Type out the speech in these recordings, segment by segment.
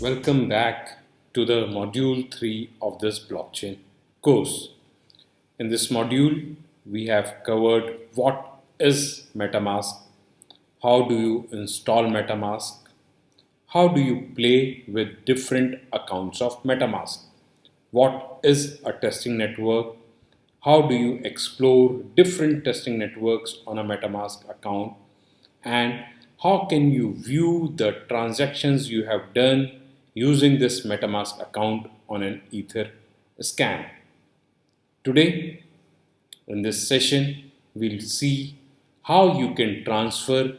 Welcome back to the module 3 of this blockchain course. In this module, we have covered what is MetaMask, how do you install MetaMask, how do you play with different accounts of MetaMask, what is a testing network, how do you explore different testing networks on a MetaMask account, and how can you view the transactions you have done using this MetaMask account on an Ether scan. Today, in this session, we'll see how you can transfer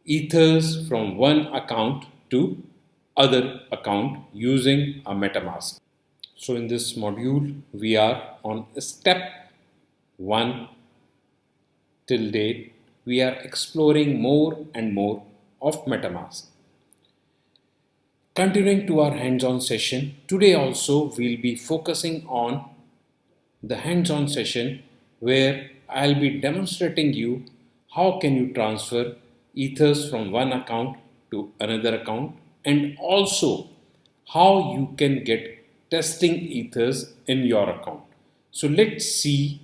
Ethers from one account to other account using a MetaMask. So in this module, we are on step 1 till date. We are exploring more and more of MetaMask. Continuing to our hands-on session, today also we'll be focusing on the hands-on session where I'll be demonstrating you how can you transfer ethers from one account to another account, and also how you can get testing ethers in your account. So let's see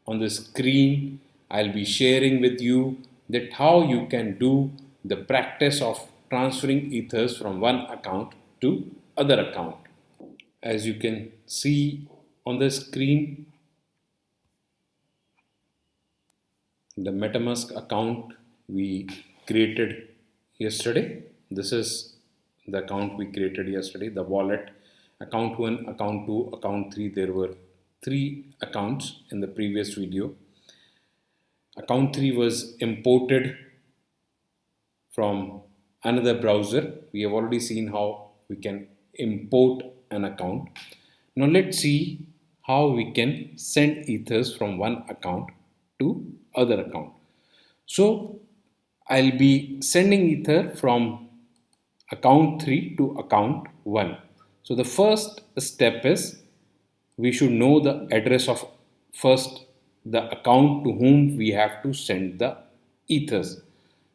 on the screen. I'll be sharing with you that how you can do the practice of transferring ethers from one account to other account. As you can see on the screen, the MetaMask account we created yesterday. This is the account we created yesterday, the wallet. Account 1, account 2, account 3. There were 3 accounts in the previous video. Account 3 was imported from another browser. We have already seen how we can import an account. Now let's see how we can send ethers from one account to other account. So I'll be sending ether from account 3 to account 1. So the first step is we should know the address of first the account to whom we have to send the ethers.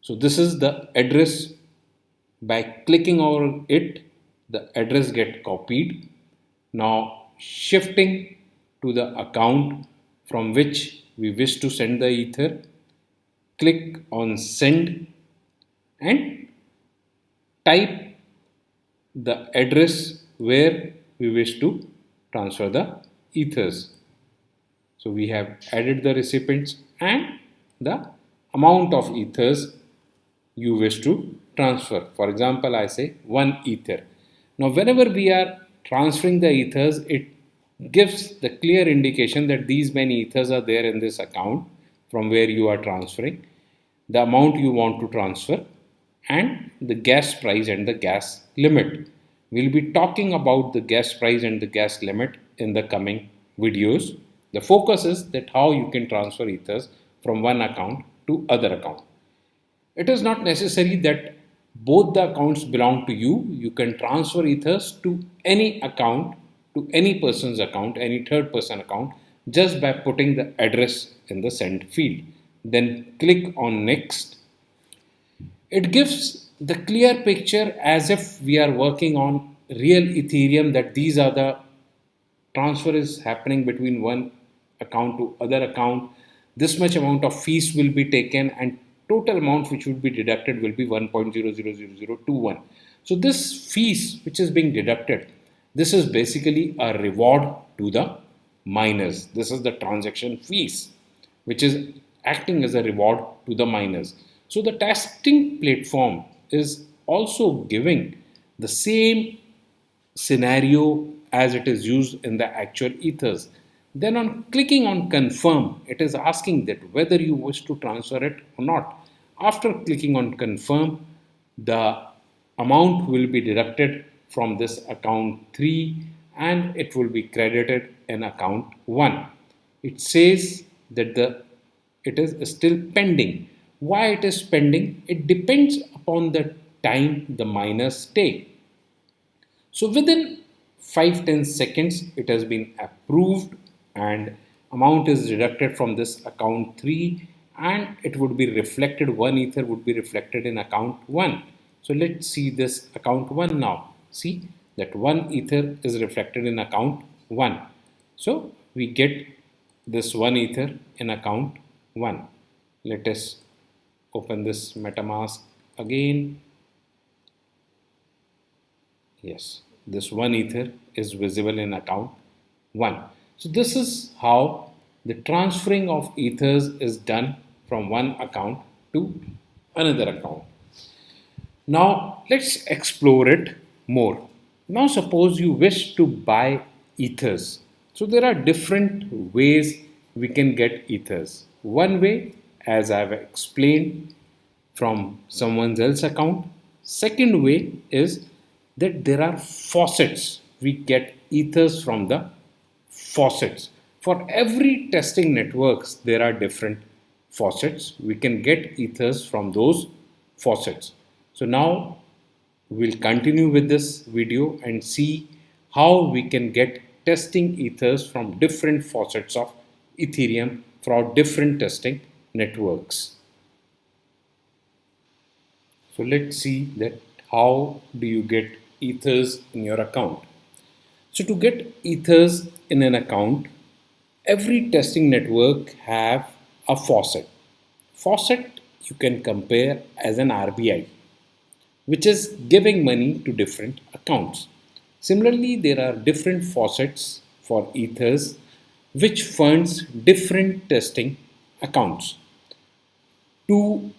So this is the address. By clicking over it, the address get copied. Now shifting to the account from which we wish to send the ether, click on send and type the address where we wish to transfer the ethers. So we have added the recipients and the amount of ethers you wish to transfer. For example, I say 1 ether. Now whenever we are transferring the ethers, it gives the clear indication that these many ethers are there in this account from where you are transferring, the amount you want to transfer, and the gas price and the gas limit. We'll be talking about the gas price and the gas limit in the coming videos. The focus is that how you can transfer ethers from one account to other account. It is not necessary that both the accounts belong to you. You can transfer ethers to any account, to any person's account, any third person account, just by putting the address in the send field. Then click on next. It gives the clear picture as if we are working on real Ethereum, that these are the transfer is happening between one account to other account. This much amount of fees will be taken and total amount which would be deducted will be 1.000021. So this fees which is being deducted, this is basically a reward to the miners. This is the transaction fees which is acting as a reward to the miners. So the testing platform is also giving the same scenario as it is used in the actual ethers. Then on clicking on confirm, it is asking that whether you wish to transfer it or not. After clicking on confirm, the amount will be deducted from this account 3 and it will be credited in account 1. It says that it is still pending. Why it is pending? It depends upon the time the miners take. So within 5-10 seconds, it has been approved and amount is deducted from this account 3 and it would be reflected, 1 ether would be reflected in account 1. So let's see this account 1 now. see that 1 ether is reflected in account 1. So we get this 1 ether in account 1. Let us open this MetaMask again. Yes, this 1 ether is visible in account 1. So this is how the transferring of ethers is done from one account to another account. Now let's explore it more. Now suppose you wish to buy ethers. So there are different ways we can get ethers. One way, as I've explained, from someone else's account. Second way is that there are faucets. We get ethers from the faucets. For every testing networks, there are different faucets. We can get ethers from those faucets. So now we'll continue with this video and see how we can get testing ethers from different faucets of Ethereum for different testing networks. So let's see that how do you get ethers in your account. So to get ethers in an account, every testing network have a faucet. Faucet you can compare as an RBI, which is giving money to different accounts. Similarly, there are different faucets for ethers which funds different testing accounts. To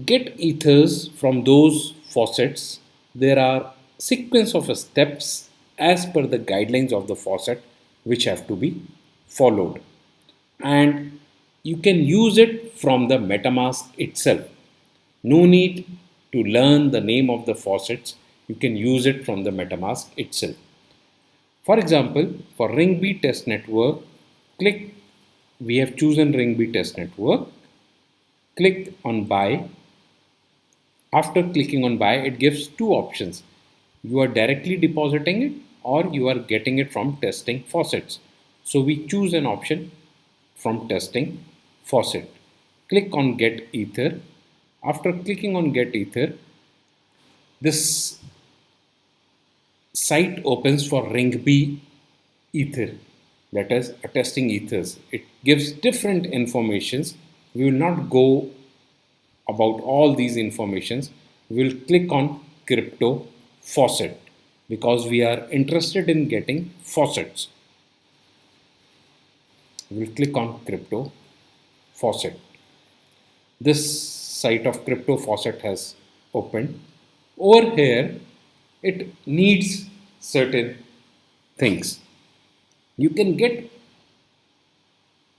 get ethers from those faucets, there are sequence of steps as per the guidelines of the faucet which have to be followed. And you can use it from the MetaMask itself. No need to learn the name of the faucets. You can use it from the MetaMask itself. For example, for Ring-B test network, we have chosen Ring-B test network. Click on buy. After clicking on buy, it gives two options. You are directly depositing it or you are getting it from testing faucets. So we choose an option from testing faucet. Click on get ether. After clicking on get ether, this site opens for Ring-B ether, that is a testing ethers. It gives different informations. We will not go about all these informations. We will click on crypto faucet because we are interested in getting faucets. We will click on crypto faucet. This site of crypto faucet has opened. Over here, it needs certain things. You can get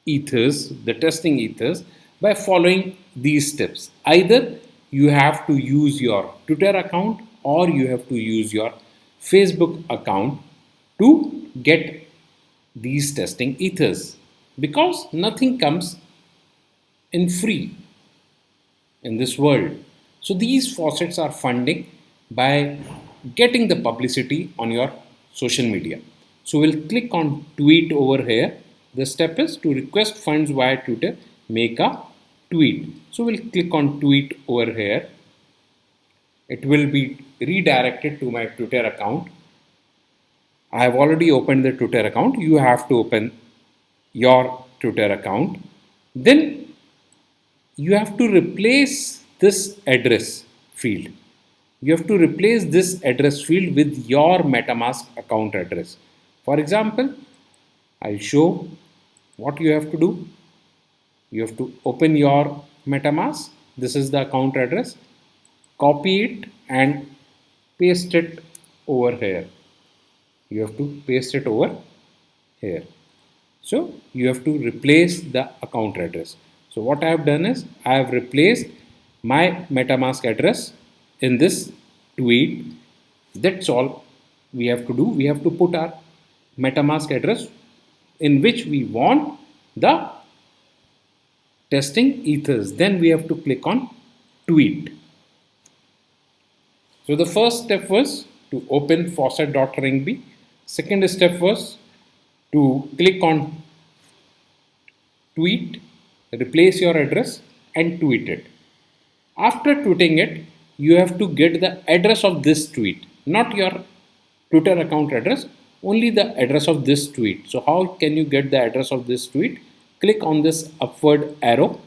ethers, the testing ethers, by following these steps. Either you have to use your Twitter account or you have to use your Facebook account to get these testing ethers because nothing comes in free in this world. So these faucets are funding by getting the publicity on your social media. So we'll click on tweet over here. The step is to request funds via Twitter, make a tweet. So we'll click on tweet over here. It will be redirected to my Twitter account. I have already opened the Twitter account. You have to open your Twitter account. Then you have to replace this address field. You have to replace this address field with your MetaMask account address. For example, I'll show what you have to do. You have to open your MetaMask. This is the account address. Copy it and paste it over here. You have to paste it over here. So you have to replace the account address. So what I have done is I have replaced my MetaMask address in this tweet. That's all we have to do. We have to put our MetaMask address in which we want the testing ethers. Then we have to click on tweet. So the first step was to open faucet.ringb. Second step was to click on tweet, replace your address and tweet it. After tweeting it, you have to get the address of this tweet. not your Twitter account address, only the address of this tweet. So how can you get the address of this tweet? Click on this upward arrow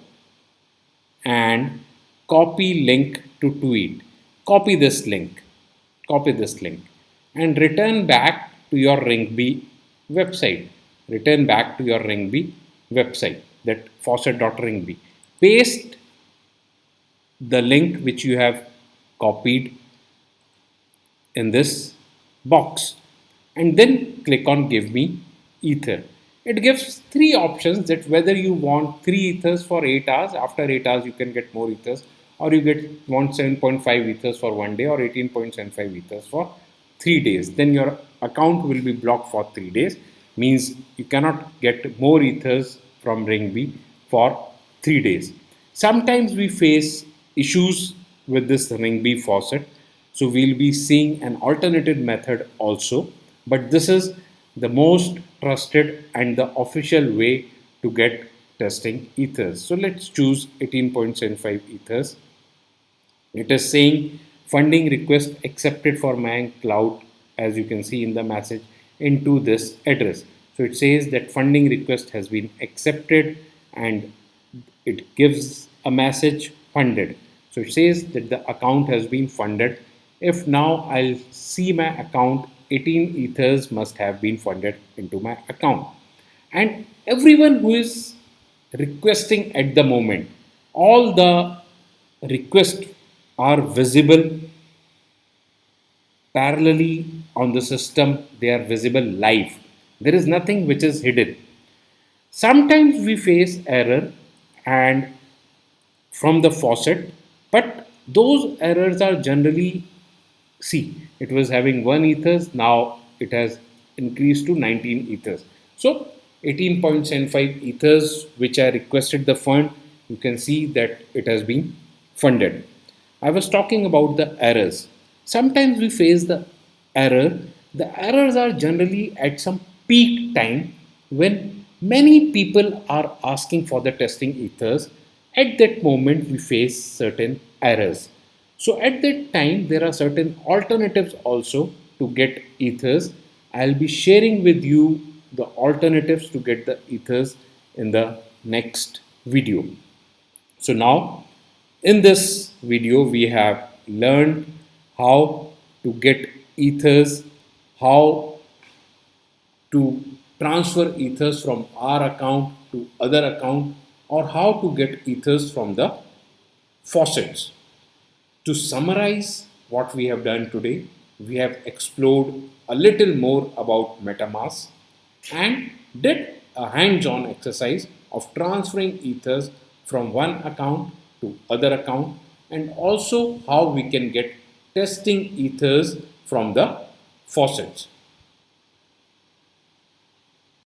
and copy link to tweet. Copy this link. Copy this link and return back to your Ringby website. Return back to your Ringby website, that faucet.ringby. Paste the link which you have copied in this box and then click on give me ether. It gives three options, that whether you want 3 ethers for 8 hours, after 8 hours you can get more ethers, or you want 7.5 ethers for 1 day or 18.75 ethers for 3 days. Then your account will be blocked for 3 days, means you cannot get more ethers from Ringby for 3 days. Sometimes we face issues with this Ringby faucet, so we'll be seeing an alternative method also, but this is the most trusted and the official way to get testing ethers. So let's choose 18.75 ethers. It is saying funding request accepted for Mang Cloud, as you can see in the message, into this address. So it says that funding request has been accepted and it gives a message funded. So it says that the account has been funded. If now I'll see my account, 18 ethers must have been funded into my account. And everyone who is requesting at the moment, all the requests are visible parallelly on the system, they are visible live. There is nothing which is hidden. Sometimes we face error and from the faucet, but those errors are generally, see, it was having 1 ethers, now it has increased to 19 ethers. So 18.75 ethers which I requested the fund, you can see that it has been funded. I was talking about the errors. Sometimes we face the error. The errors are generally at some peak time when many people are asking for the testing ethers. At that moment, we face certain errors. So at that time, there are certain alternatives also to get ethers. I'll be sharing with you the alternatives to get the ethers in the next video. So now in this video we have learned how to get ethers, how to transfer ethers from our account to other account, or how to get ethers from the faucets. To summarize what we have done today, we have explored a little more about MetaMask and did a hands-on exercise of transferring ethers from one account to other account, and also how we can get testing ethers from the faucets.